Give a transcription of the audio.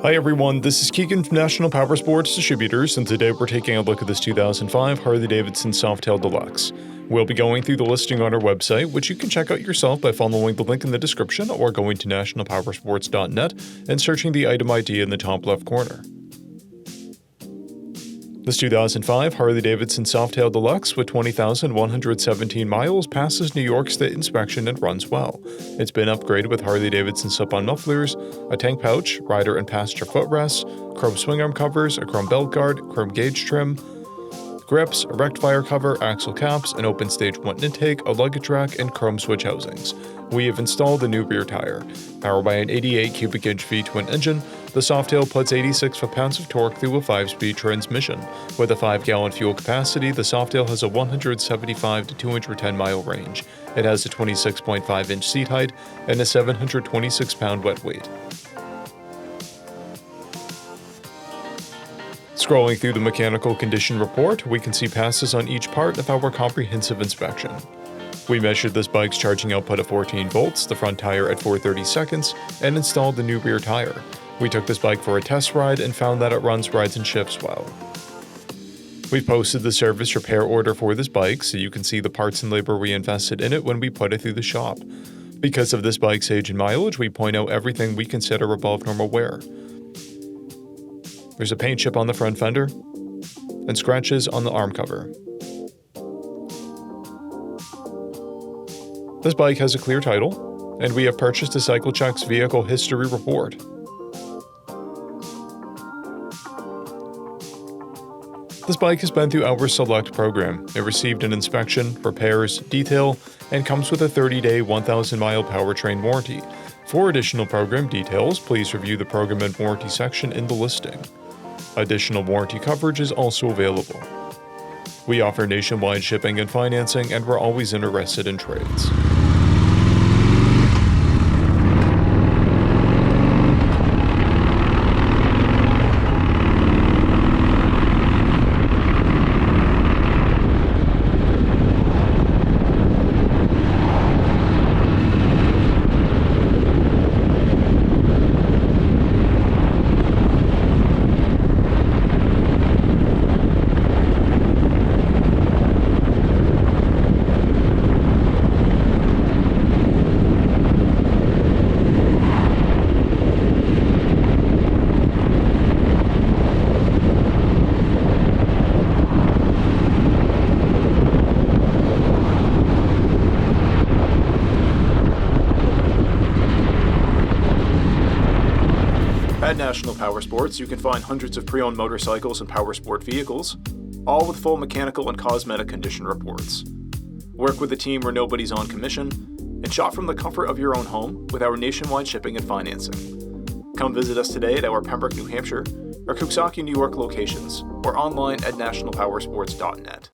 Hi everyone, this is Keegan from National Powersports Distributors, and today we're taking a look at this 2005 Harley-Davidson Softail Deluxe. We'll be going through the listing on our website, which you can check out yourself by following the link in the description or going to nationalpowersports.net and searching the item ID in the top left corner. This 2005 Harley-Davidson Softail Deluxe with 20,117 miles passes New York State inspection and runs well. It's been upgraded with Harley-Davidson slip-on mufflers, a tank pouch, rider and passenger footrests, chrome swing arm covers, a chrome belt guard, chrome gauge trim, grips, a rectifier cover, axle caps, an open stage 1 intake, a luggage rack, and chrome switch housings. We have installed a new rear tire. Powered by an 88 cubic inch V-twin engine, the Softail puts 86 foot-pounds of torque through a 5-speed transmission. With a 5-gallon fuel capacity, the Softail has a 175 to 210 mile range. It has a 26.5 inch seat height and a 726 pound wet weight. Scrolling through the mechanical condition report, we can see passes on each part of our comprehensive inspection. We measured this bike's charging output at 14 volts, the front tire at 430 seconds, and installed the new rear tire. We took this bike for a test ride and found that it runs, rides, and shifts well. We've posted the service repair order for this bike so you can see the parts and labor we invested in it when we put it through the shop. Because of this bike's age and mileage, we point out everything we consider above normal wear. There's a paint chip on the front fender and scratches on the arm cover. This bike has a clear title, and we have purchased a CycleCheck's vehicle history report. This bike has been through our Select program. It received an inspection, repairs, detail, and comes with a 30-day, 1,000-mile powertrain warranty. For additional program details, please review the program and warranty section in the listing. Additional warranty coverage is also available. We offer nationwide shipping and financing, and we're always interested in trades. At National Powersports, you can find hundreds of pre-owned motorcycles and powersport vehicles, all with full mechanical and cosmetic condition reports. Work with a team where nobody's on commission, and shop from the comfort of your own home with our nationwide shipping and financing. Come visit us today at our Pembroke, New Hampshire, or Coxsackie, New York locations, or online at nationalpowersports.net.